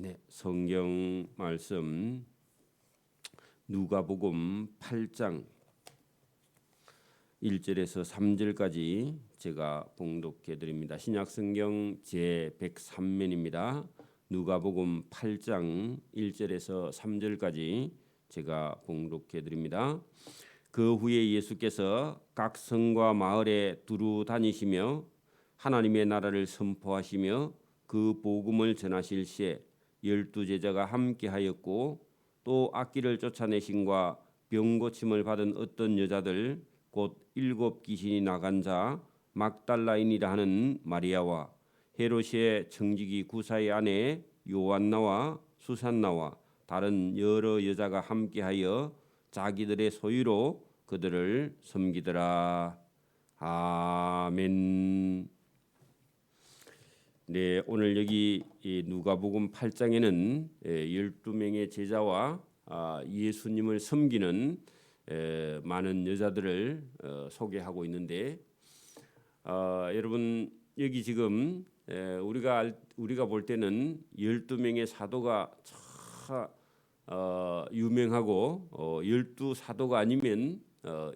네, 성경 말씀 누가복음 8장 1절에서 3절까지 제가 봉독해 드립니다. 신약 성경 제 103면입니다. 누가복음 8장 1절에서 3절까지 제가 봉독해 드립니다. 그 후에 예수께서 각 성과 마을에 두루 다니시며 하나님의 나라를 선포하시며 그 복음을 전하실 시에 12제자가 함께하였고 또 악기를 쫓아내신과 병 고침을 받은 어떤 여자들 곧 7 귀신이 나간 자 막달라인이라 하는 마리아와 헤롯의 청지기 구사의 아내 요한나와 수산나와 다른 여러 여자가 함께하여 자기들의 소유로 그들을 섬기더라. 아멘. 네, 오늘 여기 누가복음 8장에는 12명의 제자와 예수님을 섬기는 많은 여자들을 소개하고 있는데, 여러분 여기 지금 우리가 볼 때는 12명의 사도가 참 유명하고 12사도가 아니면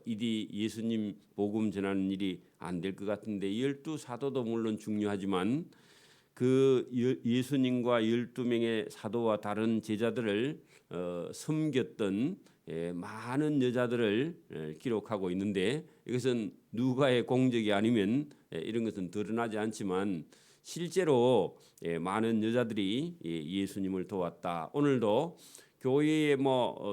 일이 예수님 복음 전하는 일이 안 될 것 같은데, 12사도도 물론 중요하지만 그 예수님과 12명의 사도와 다른 제자들을 섬겼던 많은 여자들을 기록하고 있는데, 이것은 누가의 공적이 아니면 이런 것은 드러나지 않지만 실제로 많은 여자들이 예수님을 도왔다. 오늘도 교회에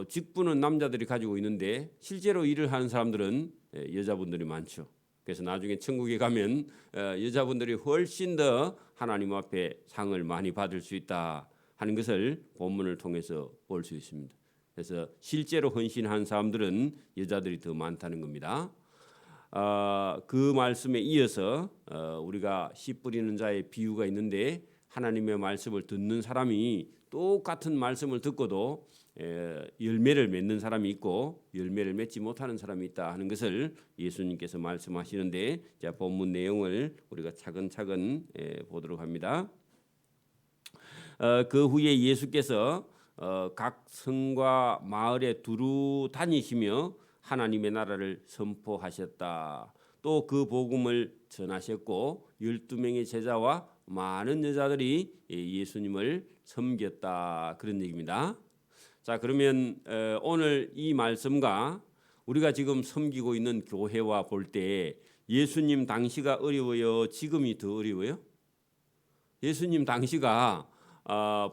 직분은 남자들이 가지고 있는데 실제로 일을 하는 사람들은 여자분들이 많죠. 그래서 나중에 천국에 가면 여자분들이 훨씬 더 하나님 앞에 상을 많이 받을 수 있다 하는 것을 본문을 통해서 볼 수 있습니다. 그래서 실제로 헌신한 사람들은 여자들이 더 많다는 겁니다. 그 말씀에 이어서 우리가 씨 뿌리는 자의 비유가 있는데, 하나님의 말씀을 듣는 사람이 똑같은 말씀을 듣고도 열매를 맺는 사람이 있고 열매를 맺지 못하는 사람이 있다 하는 것을 예수님께서 말씀하시는데, 자, 본문 내용을 우리가 차근차근 보도록 합니다. 그 후에 예수께서 각 성과 마을에 두루 다니시며 하나님의 나라를 선포하셨다. 또 그 복음을 전하셨고 12명의 제자와 많은 여자들이 예수님을 섬겼다, 그런 얘기입니다. 자, 그러면 오늘 이 말씀과 우리가 지금 섬기고 있는 교회와 볼 때 예수님 당시가 어려워요, 지금이 더 어려워요? 예수님 당시가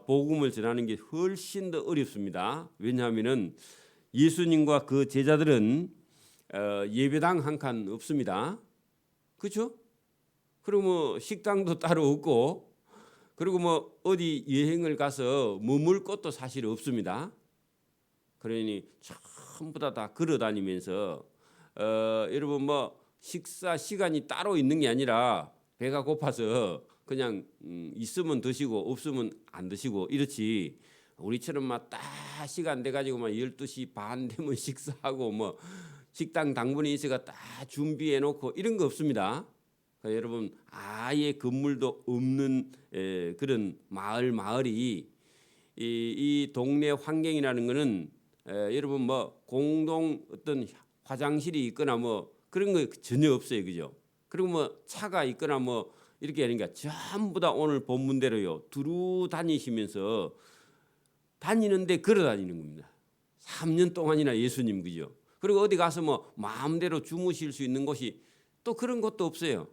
복음을 전하는 게 훨씬 더 어렵습니다. 왜냐하면은 예수님과 그 제자들은 예배당 한 칸 없습니다. 그렇죠? 그리고 식당도 따로 없고, 그리고 어디 여행을 가서 머물 곳도 사실 없습니다. 그러니 전부 다 걸어 다니면서 여러분 식사 시간이 따로 있는 게 아니라 배가 고파서 그냥 있으면 드시고 없으면 안 드시고 이렇지, 우리처럼 딱 시간 돼 가지고 12시 반 되면 식사하고 식당 당분이 있어가 딱 준비해 놓고 이런 거 없습니다. 그러니까 여러분 아예 건물도 없는 그런 마을이 이 동네 환경이라는 거는 여러분 공동 어떤 화장실이 있거나 그런 거 전혀 없어요, 그죠? 그리고 차가 있거나 이렇게 하니까 전부 다 오늘 본문대로요, 두루 다니시면서 다니는데 걸어 다니는 겁니다. 3년 동안이나 예수님, 그죠? 그리고 어디 가서 마음대로 주무실 수 있는 곳이 또 그런 것도 없어요.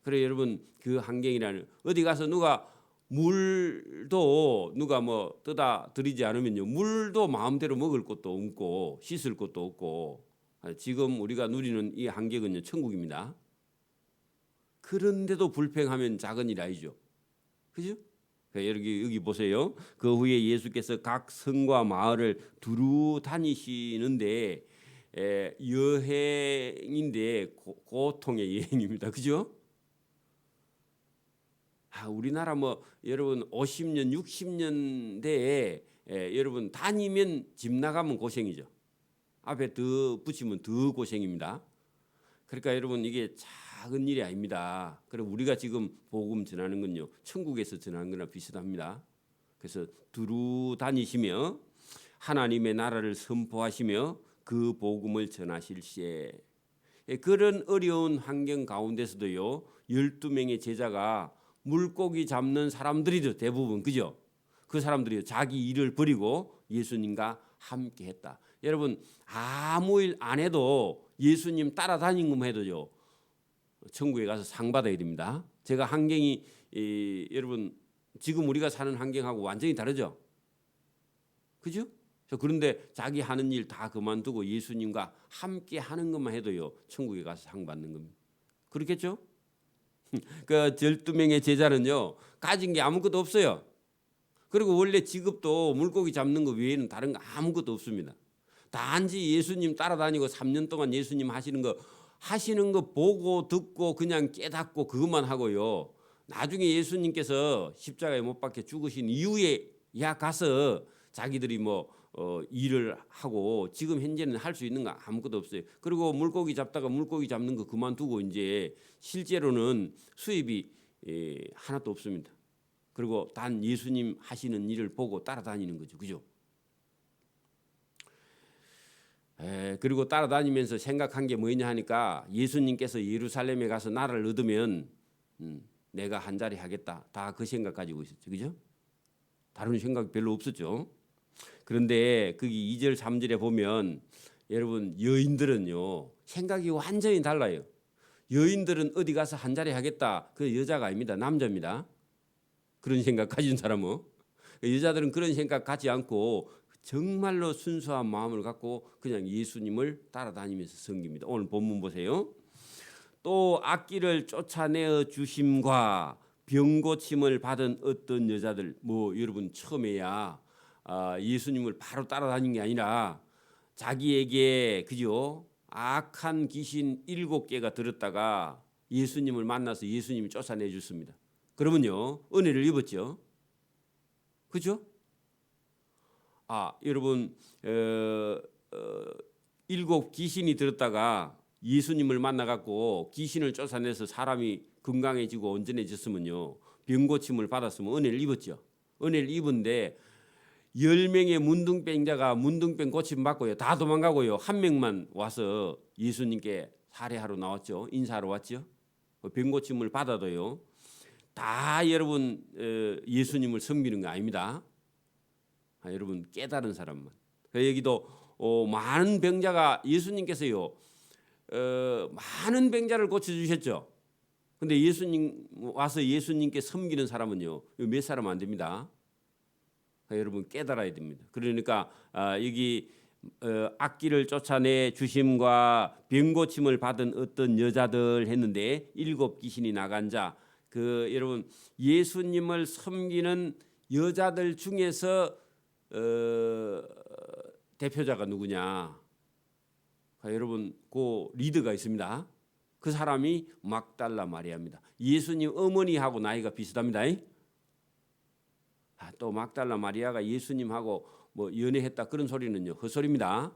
그래 여러분, 그 환경이라는, 어디 가서 누가 물도 누가 떠다 드리지 않으면요, 물도 마음대로 먹을 것도 없고 씻을 것도 없고, 지금 우리가 누리는 이 환경은요 천국입니다. 그런데도 불평하면 작은 일 아니죠, 그죠? 여기 보세요. 그 후에 예수께서 각 성과 마을을 두루 다니시는데 여행인데 고통의 여행입니다, 그죠? 우리나라 여러분 50년 60년대에 여러분 다니면 집 나가면 고생이죠. 앞에 더 붙이면 더 고생입니다. 그러니까 여러분 이게 작은 일이 아닙니다. 그리고 우리가 지금 복음 전하는 건요 천국에서 전하는 거나 비슷합니다. 그래서 두루 다니시며 하나님의 나라를 선포하시며 그 복음을 전하실 시에 그런 어려운 환경 가운데서도요 12명의 제자가 물고기 잡는 사람들이죠. 대부분 그죠? 그 사람들이 자기 일을 버리고 예수님과 함께 했다. 여러분 아무 일 안 해도 예수님 따라다닌 것만 해도요 천국에 가서 상 받아야 됩니다. 제가 환경이 여러분 지금 우리가 사는 환경하고 완전히 다르죠. 그죠? 그런데 자기 하는 일 다 그만두고 예수님과 함께 하는 것만 해도요 천국에 가서 상 받는 겁니다. 그렇겠죠? 그 12명의 제자는요 가진 게 아무것도 없어요. 그리고 원래 직업도 물고기 잡는 거 외에는 다른 거 아무것도 없습니다. 단지 예수님 따라다니고 3년 동안 예수님 하시는 거 보고 듣고 그냥 깨닫고 그것만 하고요. 나중에 예수님께서 십자가에 못 박혀 죽으신 이후에 야 가서 자기들이 일을 하고 지금 현재는 할 수 있는 거 아무것도 없어요. 그리고 물고기 잡다가 물고기 잡는 거 그만두고 이제 실제로는 수입이 하나도 없습니다. 그리고 단 예수님 하시는 일을 보고 따라다니는 거죠. 그죠? 그리고 따라다니면서 생각한 게 뭐냐 하니까 예수님께서 예루살렘에 가서 나라를 얻으면 내가 한 자리 하겠다. 다 그 생각 가지고 있었죠. 그죠? 다른 생각 별로 없었죠. 그런데 거기 2절 3절에 보면 여러분 여인들은요 생각이 완전히 달라요. 여인들은 어디 가서 한 자리 하겠다. 그 여자가 아닙니다. 남자입니다. 그런 생각 가진 사람은 여자들은 그런 생각 갖지 않고 정말로 순수한 마음을 갖고 그냥 예수님을 따라다니면서 섬깁니다. 오늘 본문 보세요. 또 악기를 쫓아내어 주심과 병 고침을 받은 어떤 여자들 여러분 처음에야 예수님을 바로 따라다닌 게 아니라 자기에게 그죠 악한 귀신 7개가 들었다가 예수님을 만나서 예수님이 쫓아내 줬습니다. 그러면요 은혜를 입었죠. 그죠? 여러분 7 귀신이 들었다가 예수님을 만나갖고 귀신을 쫓아내서 사람이 건강해지고 온전해졌으면요 병 고침을 받았으면 은혜를 입었죠. 은혜를 입은데 10명의 문둥병자가 문둥병 고침 받고요 다 도망가고요 한 명만 와서 예수님께 살해하러 나왔죠. 인사하러 왔죠. 병 고침을 받아도요 다 여러분 예수님을 섬기는 거 아닙니다. 여러분 깨달은 사람만. 여기도 많은 병자가 예수님께서요 많은 병자를 고쳐주셨죠. 근데 예수님 와서 예수님께 섬기는 사람은요 몇 사람 안 됩니다. 여러분 깨달아야 됩니다. 그러니까 여기 악기를 쫓아내 주심과 병 고침을 받은 어떤 여자들 했는데 7 귀신이 나간 자 여러분 예수님을 섬기는 여자들 중에서 대표자가 누구냐? 여러분 그 리더가 있습니다. 그 사람이 막달라 마리아입니다. 예수님 어머니하고 나이가 비슷합니다. 또 막달라 마리아가 예수님하고 연애했다 그런 소리는요 헛소리입니다.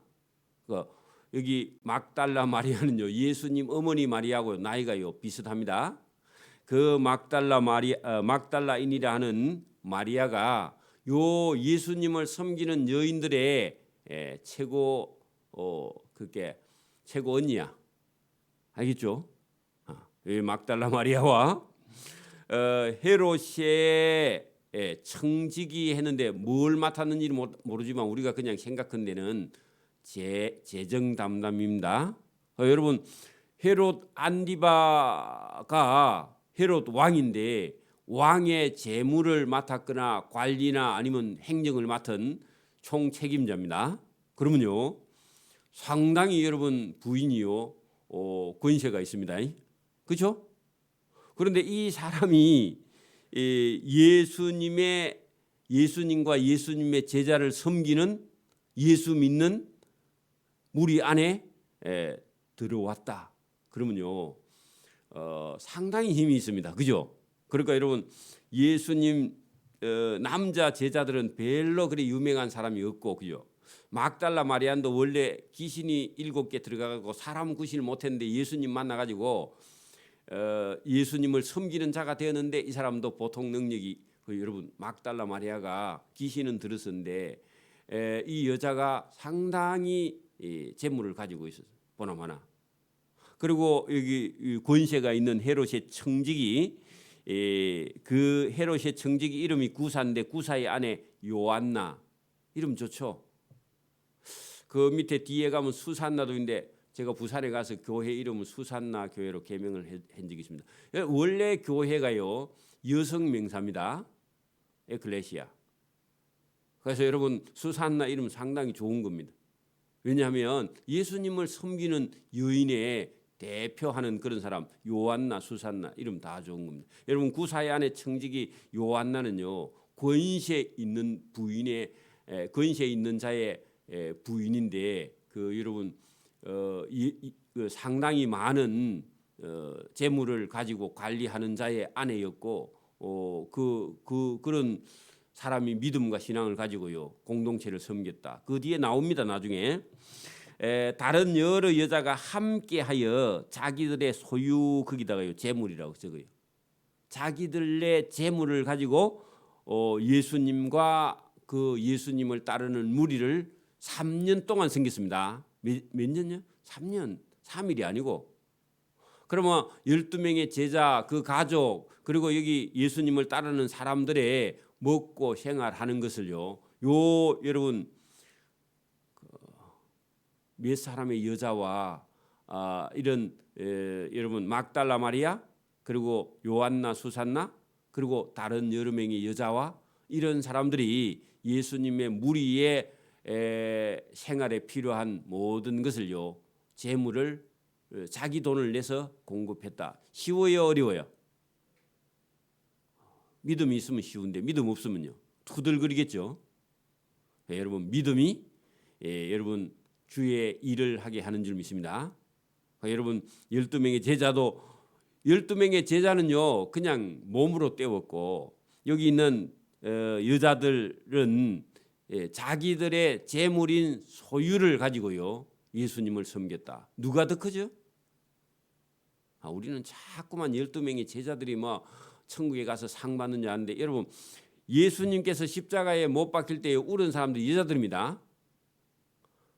여기 막달라 마리아는요 예수님 어머니 마리아하고 나이가요 비슷합니다. 그 막달라인이라 하는 마리아가 요 예수님을 섬기는 여인들의 최고 최고 언니야. 알겠죠? 이 막달라 마리아와 헤롯의 청지기 했는데 뭘 맡았는지 모르지만 우리가 그냥 생각한 데는 재정 담당입니다. 여러분 헤롯 안디바가 헤롯 왕인데 왕의 재물을 맡았거나 관리나 아니면 행정을 맡은 총책임자입니다. 그러면요 상당히 여러분 부인이요 권세가 있습니다. 그렇죠? 그런데 이 사람이 예수님과 예수님의 제자를 섬기는 예수 믿는 무리 안에 들어왔다. 그러면요 상당히 힘이 있습니다. 그죠? 그러니까 여러분 예수님 남자 제자들은 별로 그리 유명한 사람이 없고 그죠? 막달라 마리안도 원래 귀신이 7개 들어가고 사람 구실 못했는데 예수님 만나가지고 예수님을 섬기는 자가 되었는데 이 사람도 보통 능력이 여러분 막달라 마리아가 귀신은 들었었는데 이 여자가 상당히 재물을 가지고 있었어요. 보나마나. 그리고 여기 권세가 있는 헤롯의 청직이 그 헤롯의 청직이 이름이 구사인데 구사의 아내 요한나 이름 좋죠. 그 밑에 뒤에 가면 수산나도 있는데 제가 부산에 가서 교회 이름은 수산나 교회로 개명을 한 적이 있습니다. 원래 교회가요 여성 명사입니다. 에클레시아. 그래서 여러분 수산나 이름 상당히 좋은 겁니다. 왜냐하면 예수님을 섬기는 여인의 대표하는 그런 사람 요한나 수산나 이름 다 좋은 겁니다. 여러분 구사의 아내 청직이 요한나는요 권세 있는 부인의 권세 있는 자의 부인인데 그 여러분 상당히 많은 재물을 가지고 관리하는 자의 아내였고 그런 사람이 믿음과 신앙을 가지고요 공동체를 섬겼다. 그 뒤에 나옵니다. 나중에 다른 여러 여자가 함께하여 자기들의 소유 거기다가요 재물이라고 적어요. 자기들의 재물을 가지고 예수님과 그 예수님을 따르는 무리를 3년 동안 섬겼습니다. 몇 년요? 3년. 3일이 아니고. 그러면 12명의 제자 그 가족 그리고 여기 예수님을 따르는 사람들의 먹고 생활하는 것을요. 여러분 몇 사람의 여자와 이런 여러분 막달라 마리아 그리고 요한나 수산나 그리고 다른 여러 명의 여자와 이런 사람들이 예수님의 무리의 생활에 필요한 모든 것을요 재물을 자기 돈을 내서 공급했다. 쉬워요, 어려워요? 믿음이 있으면 쉬운데 믿음 없으면요 투덜거리겠죠. 여러분 믿음이 여러분 주의 일을 하게 하는 줄 믿습니다. 여러분 12명의 제자도 12명의 제자는요 그냥 몸으로 때웠고 여기 있는 여자들은 자기들의 재물인 소유를 가지고요 예수님을 섬겼다. 누가 더 크죠? 우리는 자꾸만 12명의 제자들이 뭐 천국에 가서 상 받는 줄 아는데 여러분 예수님께서 십자가에 못 박힐 때 울은 사람들이 여자들입니다.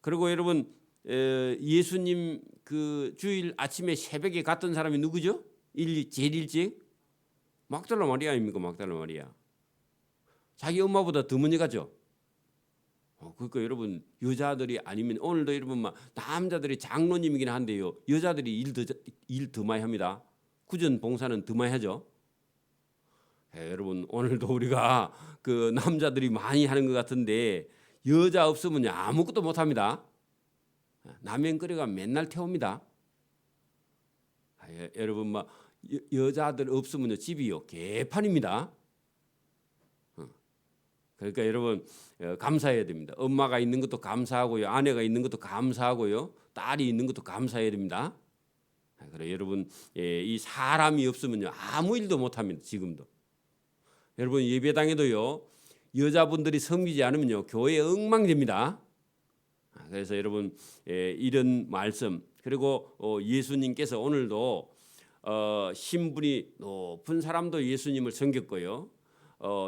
그리고 여러분 예수님 그 주일 아침에 새벽에 갔던 사람이 누구죠? 제일 일찍 막달라 마리아 아닙니까? 막달라 마리아. 자기 엄마보다 더 먼저 가죠. 그러니까 여러분 여자들이 아니면 오늘도 여러분 막 남자들이 장로님이긴 한데요 여자들이 일 더 많이 합니다. 구전 봉사는 더 많이 하죠. 여러분 오늘도 우리가 그 남자들이 많이 하는 것 같은데 여자 없으면 아무것도 못 합니다. 라면 끓여가 맨날 태웁니다. 여러분 막 여자들 없으면 집이요 개판입니다. 그러니까 여러분 감사해야 됩니다. 엄마가 있는 것도 감사하고요, 아내가 있는 것도 감사하고요, 딸이 있는 것도 감사해야 됩니다. 그래 여러분 이 사람이 없으면요 아무 일도 못 합니다. 지금도 여러분 예배당에도요 여자분들이 섬기지 않으면요 교회 엉망됩니다. 그래서 여러분 이런 말씀 그리고 예수님께서 오늘도 신분이 높은 사람도 예수님을 섬겼고요.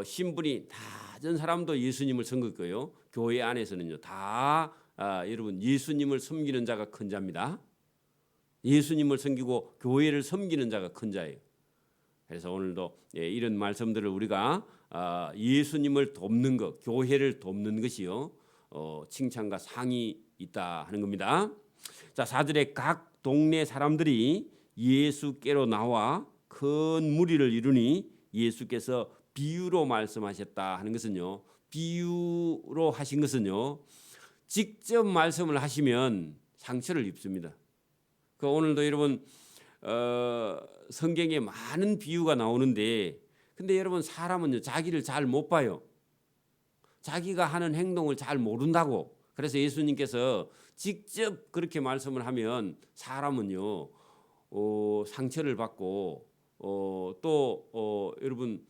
신분이 낮은 사람도 예수님을 섬겼고요. 교회 안에서는요 다 여러분 예수님을 섬기는 자가 큰 자입니다. 예수님을 섬기고 교회를 섬기는 자가 큰 자예요. 그래서 오늘도 이런 말씀들을 우리가 예수님을 돕는 것, 교회를 돕는 것이요 칭찬과 상이 있다 하는 겁니다. 자, 4절에 각 동네 사람들이 예수께로 나와 큰 무리를 이루니 예수께서 비유로 말씀하셨다 하는 것은요 비유로 하신 것은요 직접 말씀을 하시면 상처를 입습니다. 그 오늘도 여러분 성경에 많은 비유가 나오는데 근데 여러분 사람은요 자기를 잘 못 봐요. 자기가 하는 행동을 잘 모른다고. 그래서 예수님께서 직접 그렇게 말씀을 하면 사람은요 상처를 받고 또 여러분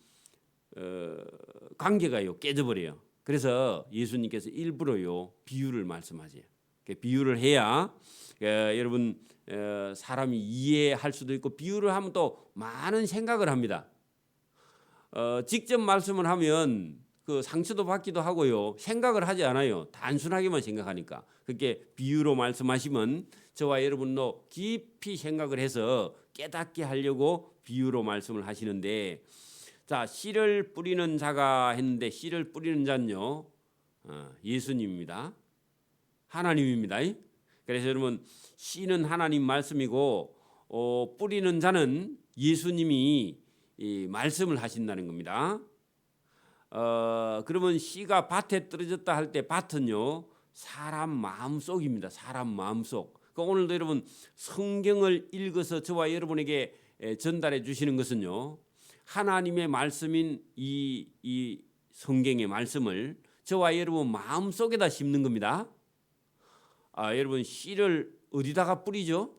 관계가요 깨져버려요. 그래서 예수님께서 일부러요 비유를 말씀하세요. 비유를 해야 여러분 사람이 이해할 수도 있고 비유를 하면 또 많은 생각을 합니다. 직접 말씀을 하면 그 상처도 받기도 하고요. 생각을 하지 않아요. 단순하게만 생각하니까. 그렇게 비유로 말씀하시면 저와 여러분도 깊이 생각을 해서 깨닫게 하려고 비유로 말씀을 하시는데, 자, 씨를 뿌리는 자가 했는데 씨를 뿌리는 자는요, 예수님입니다. 하나님입니다. 그래서 여러분, 씨는 하나님 말씀이고 뿌리는 자는 예수님이 이 말씀을 하신다는 겁니다. 그러면 씨가 밭에 떨어졌다 할 때 밭은요, 사람 마음속입니다. 사람 마음속. 그러니까 오늘도 여러분 성경을 읽어서 저와 여러분에게 전달해 주시는 것은요, 하나님의 말씀인 이 성경의 말씀을 저와 여러분 마음속에다 심는 겁니다. 여러분, 씨를 어디다가 뿌리죠?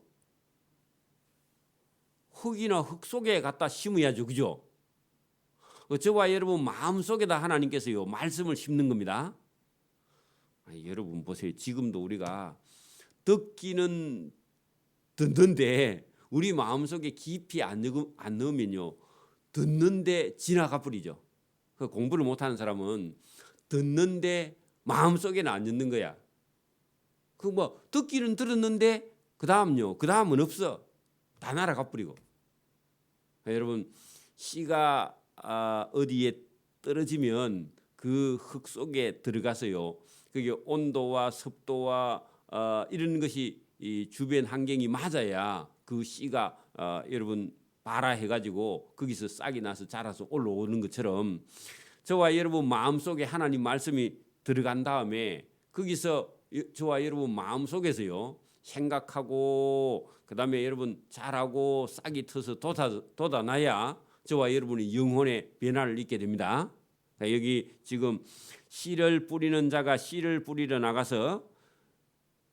흙이나 흙 속에 갖다 심어야죠. 그죠? 저와 여러분 마음속에다 하나님께서요 말씀을 심는 겁니다. 여러분 보세요. 지금도 우리가 듣기는 듣는데 우리 마음속에 깊이 안 넣으면요, 듣는데 지나가 버리죠. 공부를 못하는 사람은 듣는데 마음속에는 안 넣는 거야. 그 뭐 듣기는 들었는데 그 다음은 없어. 다 날아가 버리고. 여러분, 씨가 어디에 떨어지면 그 흙 속에 들어가서요, 그게 온도와 습도와 이런 것이 이 주변 환경이 맞아야 그 씨가 여러분 발화해가지고 거기서 싹이 나서 자라서 올라오는 것처럼 저와 여러분 마음속에 하나님 말씀이 들어간 다음에 거기서 저와 여러분 마음속에서요 생각하고 그다음에 여러분 자라고 싹이 터서 돋아나야 저와 여러분이 영혼의 변화를 있게 됩니다. 여기 지금 씨를 뿌리는 자가 씨를 뿌리러 나가서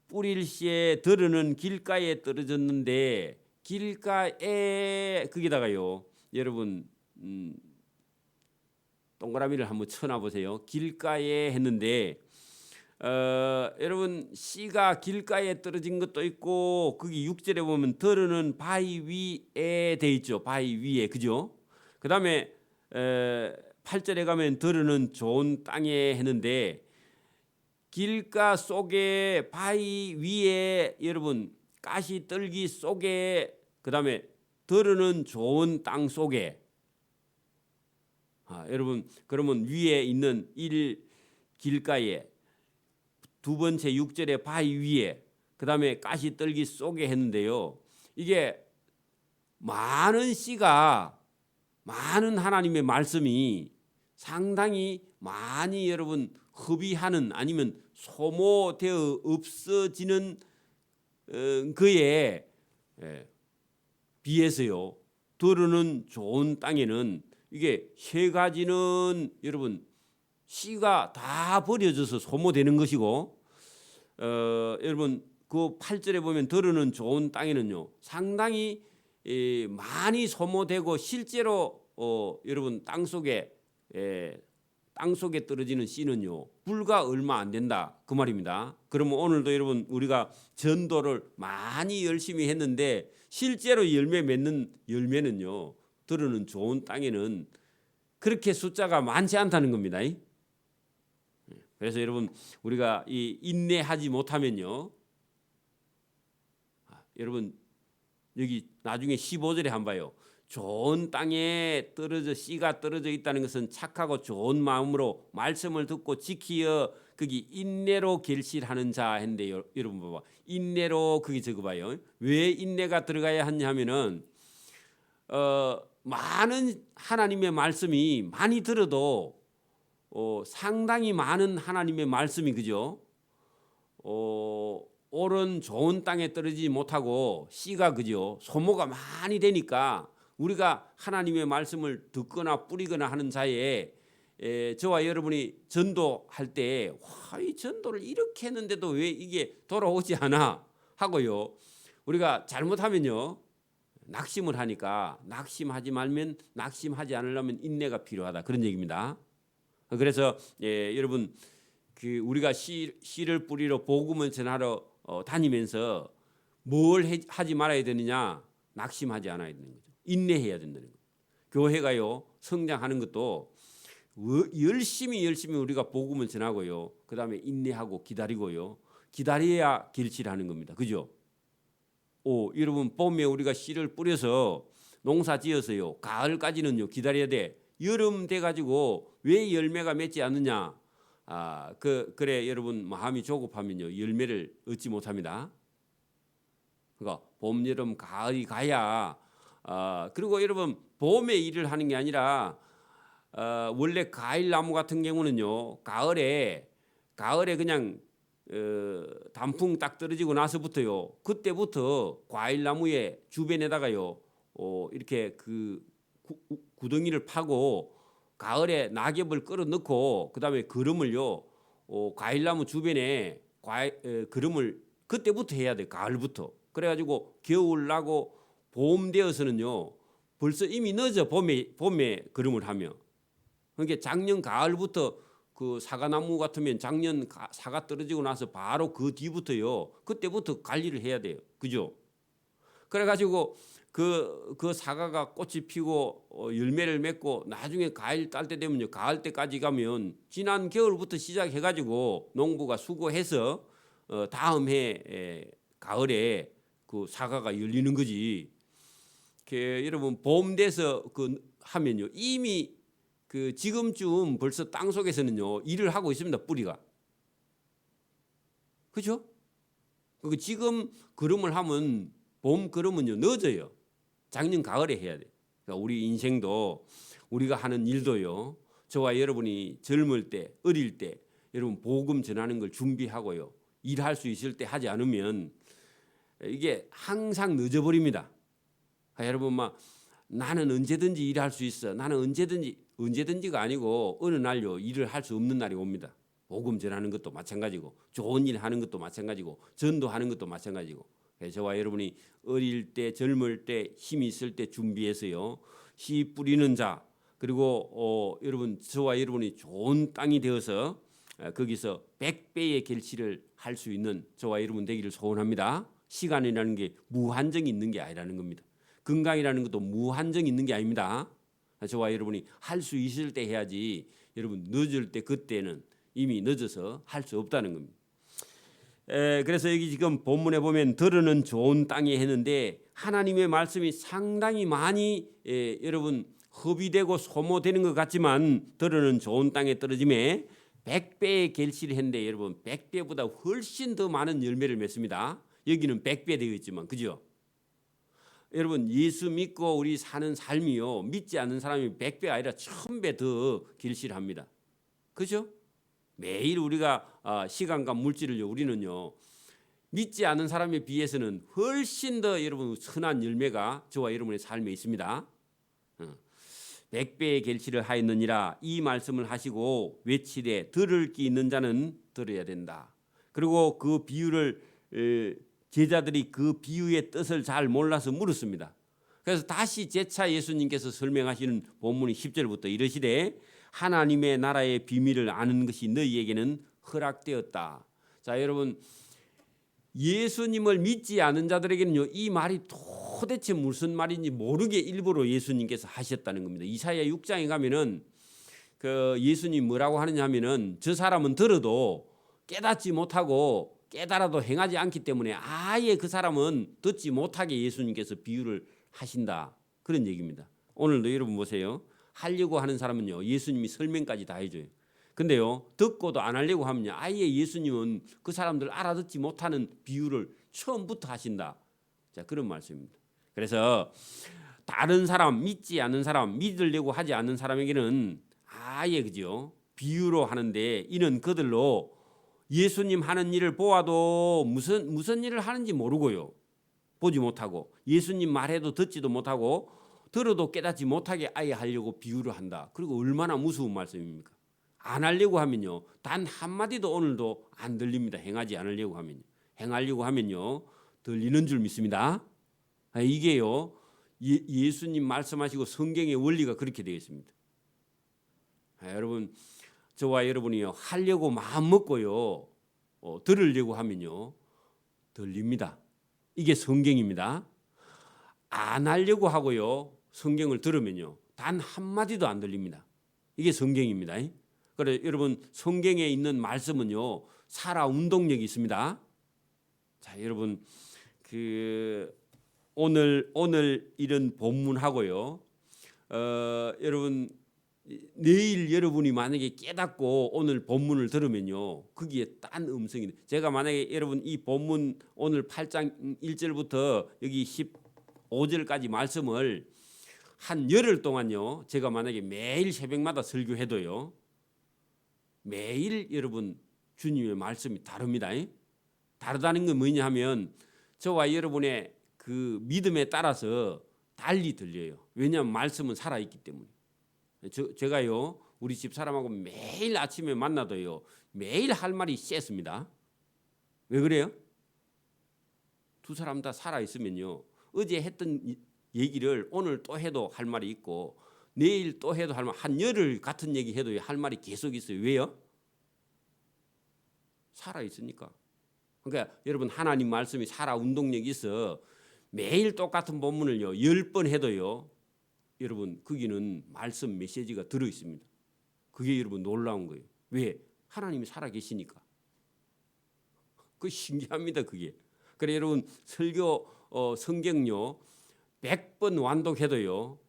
뿌릴 시에 들으는 길가에 떨어졌는데, 길가에 거기다가요 여러분 동그라미를 한번 쳐놔 보세요. 길가에 했는데 여러분 씨가 길가에 떨어진 것도 있고 거기 6절에 보면 들으는 바위 위에 돼 있죠. 바위 위에, 그죠? 그 다음에 8절에 가면 들으는 좋은 땅에 했는데, 길가 속에 바위 위에 여러분 가시 떨기 속에 그 다음에 들으는 좋은 땅 속에 여러분 그러면 위에 있는 길가에 두 번째 6절에 바위 위에 그 다음에 가시 떨기 속에 했는데요, 이게 많은 씨가 많은 하나님의 말씀이 상당히 많이 여러분 허비하는 아니면 소모되어 없어지는 그에 비해서요, 들으는 좋은 땅에는 이게 세 가지는 여러분 씨가 다 버려져서 소모되는 것이고, 여러분 그 8절에 보면 들으는 좋은 땅에는요 상당히 많이 소모되고 실제로 여러분 땅 속에 떨어지는 씨는요 불과 얼마 안 된다 그 말입니다. 그러면 오늘도 여러분 우리가 전도를 많이 열심히 했는데 실제로 열매 맺는 열매는요 들으는 좋은 땅에는 그렇게 숫자가 많지 않다는 겁니다. 그래서 여러분 우리가 이 인내하지 못하면요, 여러분 여기 나중에 15절에 한번 봐요. 좋은 땅에 씨가 떨어져 있다는 것은 착하고 좋은 마음으로 말씀을 듣고 지키어 거기 인내로 결실하는 자 했는데요. 여러분 봐봐. 인내로 거기 적어봐요. 왜 인내가 들어가야 하냐면은 많은 하나님의 말씀이 많이 들어도 상당히 많은 하나님의 말씀이 그죠? 옳은 좋은 땅에 떨어지지 못하고 씨가 그죠? 소모가 많이 되니까 우리가 하나님의 말씀을 듣거나 뿌리거나 하는 자에 저와 여러분이 전도할 때 이 전도를 이렇게 했는데도 왜 이게 돌아오지 않아 하고요. 우리가 잘못하면요 낙심을 하니까 낙심하지 않으려면 인내가 필요하다 그런 얘기입니다. 그래서 여러분 우리가 씨를 뿌리러 복음을 전하러 다니면서 뭘 하지 말아야 되느냐? 낙심하지 않아야 되는 거죠. 인내해야 된다는 거예요. 교회가요 성장하는 것도 열심히 우리가 복음을 전하고요. 그다음에 인내하고 기다리고요. 기다려야 결실하는 겁니다. 그죠? 여러분 봄에 우리가 씨를 뿌려서 농사 지어서요. 가을까지는요 기다려야 돼. 여름 돼 가지고 왜 열매가 맺지 않느냐? 그래 여러분 마음이 조급하면요 열매를 얻지 못합니다. 그러니까 봄, 여름, 가을이 가야 그리고 여러분 봄에 일을 하는 게 아니라 원래 과일나무 같은 경우는요 가을에 그냥 단풍 딱 떨어지고 나서부터요 그때부터 과일나무의 주변에다가요 이렇게 그 구덩이를 파고 가을에 낙엽을 끌어 넣고 그다음에 거름을요 과일나무 주변에 거름을 그때부터 해야 돼. 가을부터. 그래가지고 겨울 나고 봄 되어서는요 벌써 이미 늦어. 봄에 거름을 하면. 그러니까 작년 가을부터 그 사과나무 같으면 작년 사과 떨어지고 나서 바로 그 뒤부터요 그때부터 관리를 해야 돼요. 그죠? 그래가지고 그 사과가 꽃이 피고 열매를 맺고 나중에 과일 딸 때 되면요 가을 때까지 가면 지난 겨울부터 시작해가지고 농부가 수고해서 다음 해 가을에 그 사과가 열리는 거지. 여러분 봄 돼서 하면요 이미 그 지금쯤 벌써 땅 속에서는요 일을 하고 있습니다. 뿌리가. 그렇죠? 지금 걸음을 하면 봄 걸음은요 늦어요. 작년 가을에 해야 돼. 그러니까 우리 인생도 우리가 하는 일도요. 저와 여러분이 젊을 때, 어릴 때 여러분 복음 전하는 걸 준비하고요. 일할 수 있을 때 하지 않으면 이게 항상 늦어버립니다. 여러분 막 나는 언제든지 일할 수 있어. 나는 언제든지가 아니고 어느 날요 일을 할 수 없는 날이 옵니다. 복음 전하는 것도 마찬가지고 좋은 일 하는 것도 마찬가지고 전도하는 것도 마찬가지고 저와 여러분이 어릴 때 젊을 때 힘이 있을 때 준비해서요 씨 뿌리는 자 그리고 여러분 저와 여러분이 좋은 땅이 되어서 거기서 100배의 결실을 할 수 있는 저와 여러분 되기를 소원합니다. 시간이라는 게 무한정이 있는 게 아니라는 겁니다. 건강이라는 것도 무한정이 있는 게 아닙니다. 저와 여러분이 할 수 있을 때 해야지 여러분 늦을 때 그때는 이미 늦어서 할 수 없다는 겁니다. 그래서 여기 지금 본문에 보면 들으는 좋은 땅에 했는데 하나님의 말씀이 상당히 많이 여러분 허비되고 소모되는 것 같지만 들으는 좋은 땅에 떨어짐에 100배의 결실을 했는데 여러분 100배보다 훨씬 더 많은 열매를 맺습니다. 여기는 100배 되어 있지만 그죠? 여러분 예수 믿고 우리 사는 삶이요 믿지 않는 사람이 100배 아니라 1000배 더 결실합니다. 그죠? 매일 우리가 시간과 물질을요 우리는요 믿지 않는 사람에 비해서는 훨씬 더 여러분 선한 열매가 저와 여러분의 삶에 있습니다. 100배의 결실을 하였느니라 이 말씀을 하시고 외치되 들을 귀 있는 자는 들어야 된다. 그리고 그 비유를 제자들이 그 비유의 뜻을 잘 몰라서 물었습니다. 그래서 다시 재차 예수님께서 설명하시는 본문이 10절부터 이르시되 하나님의 나라의 비밀을 아는 것이 너희에게는 허락되었다. 자 여러분 예수님을 믿지 않은 자들에게는요 이 말이 도대체 무슨 말인지 모르게 일부러 예수님께서 하셨다는 겁니다. 이사야 6장에 가면은 그 예수님 뭐라고 하느냐 하면은 저 사람은 들어도 깨닫지 못하고 깨달아도 행하지 않기 때문에 아예 그 사람은 듣지 못하게 예수님께서 비유를 하신다. 그런 얘기입니다. 오늘도 여러분 보세요. 하려고 하는 사람은요 예수님이 설명까지 다 해줘요. 근데요 듣고도 안 하려고 하면요 아예 예수님은 그 사람들 알아듣지 못하는 비유를 처음부터 하신다. 자 그런 말씀입니다. 그래서 다른 사람 믿지 않는 사람 믿으려고 하지 않는 사람에게는 아예 그죠 비유로 하는데 이는 그들로 예수님 하는 일을 보아도 무슨 일을 하는지 모르고요 보지 못하고 예수님 말해도 듣지도 못하고 들어도 깨닫지 못하게 아예 하려고 비유를 한다. 그리고 얼마나 무서운 말씀입니까? 안 하려고 하면요 단 한마디도 오늘도 안 들립니다. 행하지 않으려고 하면요. 행하려고 하면요 들리는 줄 믿습니다. 이게요 예수님 말씀하시고 성경의 원리가 그렇게 되어 있습니다. 여러분 저와 여러분이요 하려고 마음 먹고요 들으려고 하면요 들립니다. 이게 성경입니다. 안 하려고 하고요 성경을 들으면요 단 한마디도 안 들립니다. 이게 성경입니다. 그래 여러분 성경에 있는 말씀은요 살아 운동력이 있습니다. 자 여러분 오늘 이런 본문하고요. 여러분 내일 여러분이 만약에 깨닫고 오늘 본문을 들으면요 거기에 딴 음성이 제가 만약에 여러분 이 본문 오늘 8장 1절부터 여기 15절까지 말씀을 한 열흘 동안요 제가 만약에 매일 새벽마다 설교해도요 매일 여러분 주님의 말씀이 다릅니다. 다르다는 건 뭐냐 하면 저와 여러분의 그 믿음에 따라서 달리 들려요. 왜냐하면 말씀은 살아있기 때문에. 제가요 우리 집 사람하고 매일 아침에 만나도요 매일 할 말이 셌습니다. 왜 그래요? 두 사람 다 살아있으면요 어제 했던 얘기를 오늘 또 해도 할 말이 있고 내일 또 해도 할 말, 한 열흘 같은 얘기 해도 할 말이 계속 있어요. 왜요? 살아있으니까. 그러니까 여러분 하나님 말씀이 살아 운동력이 있어 매일 똑같은 본문을요 10번 해도요 여러분 거기는 말씀 메시지가 들어있습니다. 그게 여러분 놀라운 거예요. 왜? 하나님이 살아계시니까. 그 신기합니다. 그게. 그래 여러분 설교 성경요 100번 완독해도요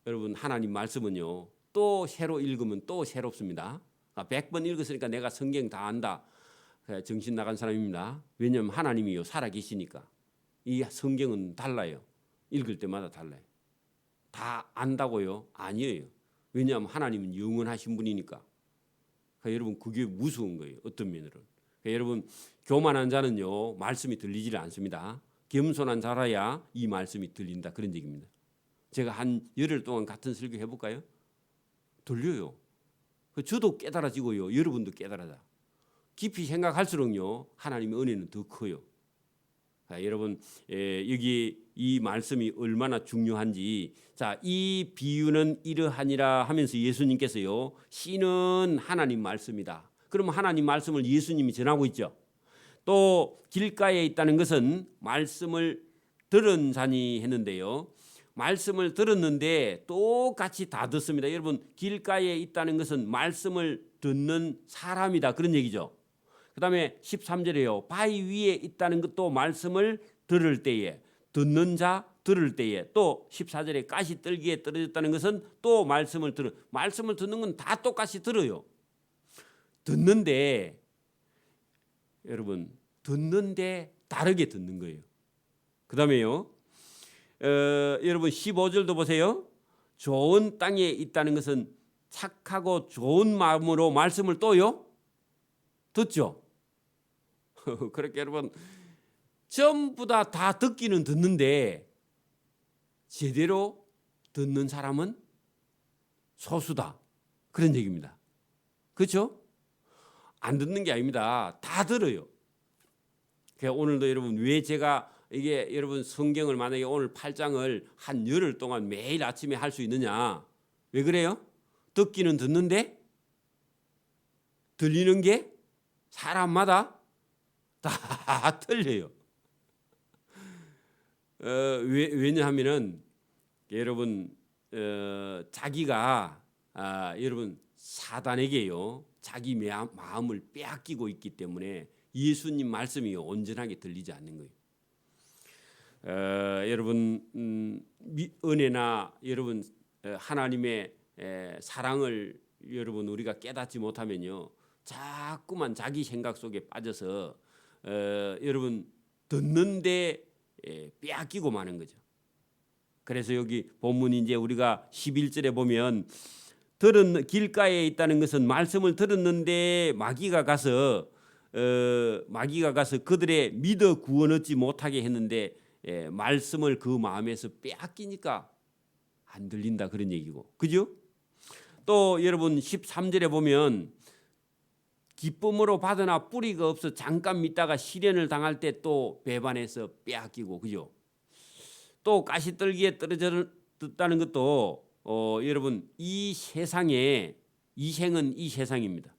여러분 하나님 말씀은요 또 새로 읽으면 또 새롭습니다. 100번 읽었으니까 내가 성경 다 안다. 정신 나간 사람입니다. 왜냐하면 하나님이요 살아계시니까. 이 성경은 달라요. 읽을 때마다 달라요. 다 안다고요? 아니에요. 왜냐하면 하나님은 영원하신 분이니까. 그러니까 여러분 그게 무서운 거예요. 어떤 면으로는. 그러니까 여러분 교만한 자는요 말씀이 들리지를 않습니다. 겸손한 자라야 이 말씀이 들린다 그런 얘기입니다. 제가 한 열흘 동안 같은 설교 해볼까요? 들려요. 저도 깨달아지고요. 여러분도 깨달아져. 깊이 생각할수록요 하나님의 은혜는 더 커요. 여러분 여기 이 말씀이 얼마나 중요한지 자, 이 비유는 이러하니라 하면서 예수님께서요 씨는 하나님 말씀이다. 그러면 하나님 말씀을 예수님이 전하고 있죠. 또 길가에 있다는 것은 말씀을 들은 자니 했는데요. 말씀을 들었는데 똑같이 다 듣습니다. 여러분 길가에 있다는 것은 말씀을 듣는 사람이다 그런 얘기죠. 그 다음에 13절에요. 바위 위에 있다는 것도 말씀을 들을 때에 듣는 자 들을 때에 또 14절에 가시떨기에 떨어졌다는 것은 또 말씀을 듣는 건 다 똑같이 들어요. 듣는데 여러분 듣는데 다르게 듣는 거예요. 그 다음에요. 여러분 15절도 보세요. 좋은 땅에 있다는 것은 착하고 좋은 마음으로 말씀을 또요 듣죠. 그렇게 여러분 전부 다 듣기는 듣는데 제대로 듣는 사람은 소수다 그런 얘기입니다. 그렇죠? 안 듣는 게 아닙니다. 다 들어요. 그러니까 오늘도 여러분 왜 제가 이게 여러분 성경을 만약에 오늘 8장을 한 열흘 동안 매일 아침에 할 수 있느냐? 왜 그래요? 듣기는 듣는데 들리는 게 사람마다 다 틀려요. 왜냐하면은 여러분 자기가 여러분 사단에게요 자기 마음을 빼앗기고 있기 때문에 예수님 말씀이 온전하게 들리지 않는 거예요. 여러분 은혜나 여러분 하나님의 사랑을 여러분 우리가 깨닫지 못하면요 자꾸만 자기 생각 속에 빠져서 여러분 듣는데 빼앗기고 마는 거죠. 그래서 여기 본문 이제 우리가 11절에 보면 길가에 있다는 것은 말씀을 들었는데 마귀가 가서 그들의 믿어 구원 얻지 못하게 했는데 말씀을 그 마음에서 빼앗기니까 안 들린다 그런 얘기고. 그죠? 또 여러분 13절에 보면 기쁨으로 받으나 뿌리가 없어 잠깐 믿다가 시련을 당할 때 또 배반해서 빼앗기고. 그죠? 또 가시떨기에 떨어졌다는 것도 여러분 이 세상에 이생은 이 세상입니다.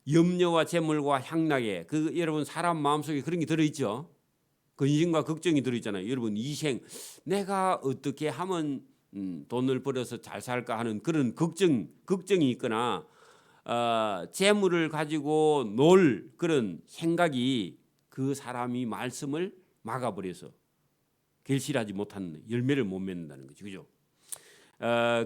염려와 재물과 향락에 여러분 사람 마음속에 그런 게 들어있죠. 근심과 걱정이 들어있잖아요. 여러분 이생 내가 어떻게 하면 돈을 벌어서 잘 살까 하는 그런 걱정이 있거나 재물을 가지고 놀 그런 생각이 그 사람이 말씀을 막아버려서 결실하지 못하는 열매를 못 맺는다는 거죠. 그죠?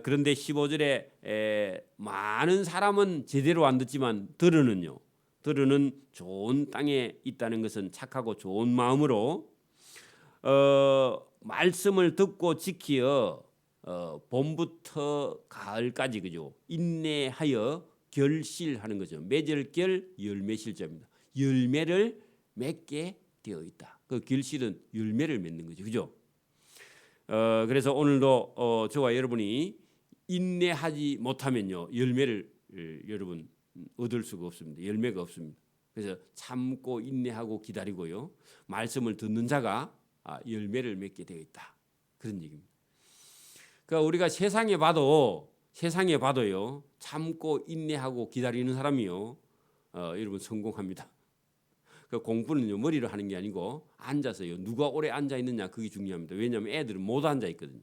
그런데 15절에 많은 사람은 제대로 안 듣지만 들으는 좋은 땅에 있다는 것은 착하고 좋은 마음으로 말씀을 듣고 지키어 봄부터 가을까지 그죠? 인내하여 결실하는 거죠. 매절결 열매실자입니다. 열매를 맺게 되어 있다. 그 결실은 열매를 맺는 거죠. 그죠? 그래서 오늘도 저와 여러분이 인내하지 못하면요 열매를 여러분 얻을 수가 없습니다. 열매가 없습니다. 그래서 참고 인내하고 기다리고요 말씀을 듣는 자가 열매를 맺게 되어 있다. 그런 얘기입니다. 그러니까 우리가 세상에 봐도요 참고 인내하고 기다리는 사람이요 여러분 성공합니다. 그 공부는요 머리로 하는 게 아니고 앉아서요 누가 오래 앉아 있느냐 그게 중요합니다. 왜냐하면 애들은 못 앉아 있거든요.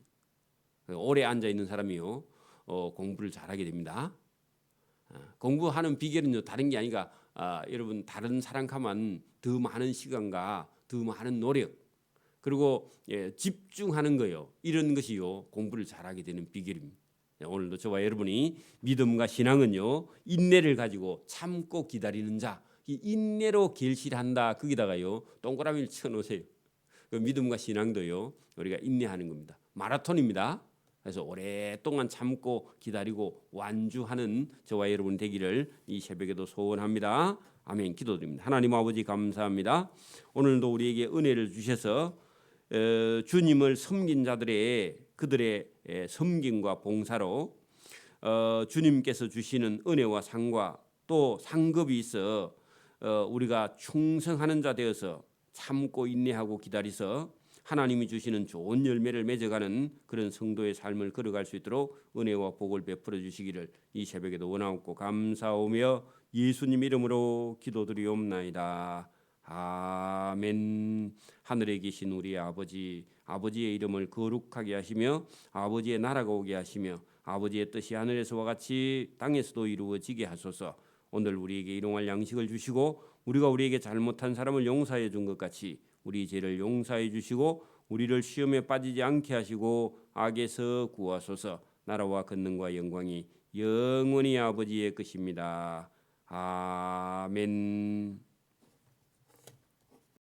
오래 앉아 있는 사람이요 공부를 잘하게 됩니다. 공부하는 비결은요 다른 게 아니라 여러분 다른 사람과만 더 많은 시간과 더 많은 노력 그리고 집중하는 거요 이런 것이요 공부를 잘하게 되는 비결입니다. 오늘도 저와 여러분이 믿음과 신앙은요 인내를 가지고 참고 기다리는 자 이 인내로 결실한다. 거기다가요 동그라미를 쳐놓으세요. 그 믿음과 신앙도요 우리가 인내하는 겁니다. 마라톤입니다. 그래서 오랫동안 참고 기다리고 완주하는 저와 여러분 되기를 이 새벽에도 소원합니다. 아멘. 기도드립니다. 하나님 아버지 감사합니다. 오늘도 우리에게 은혜를 주셔서 주님을 섬긴 자들의 그들의 섬김과 봉사로 주님께서 주시는 은혜와 상과 또 상급이 있어 우리가 충성하는 자 되어서 참고 인내하고 기다리서 하나님이 주시는 좋은 열매를 맺어가는 그런 성도의 삶을 걸어갈 수 있도록 은혜와 복을 베풀어 주시기를 이 새벽에도 원하옵고 감사오며 예수님 이름으로 기도드리옵나이다. 아멘. 하늘에 계신 우리 아버지의 이름을 거룩하게 하시며 아버지의 나라가 오게 하시며 아버지의 뜻이 하늘에서와 같이 땅에서도 이루어지게 하소서. 오늘 우리에게 일용할 양식을 주시고 우리가 우리에게 잘못한 사람을 용서해 준 것 같이 우리 죄를 용서해 주시고 우리를 시험에 빠지지 않게 하시고 악에서 구하소서. 나라와 권능과 영광이 영원히 아버지의 것입니다. 아멘.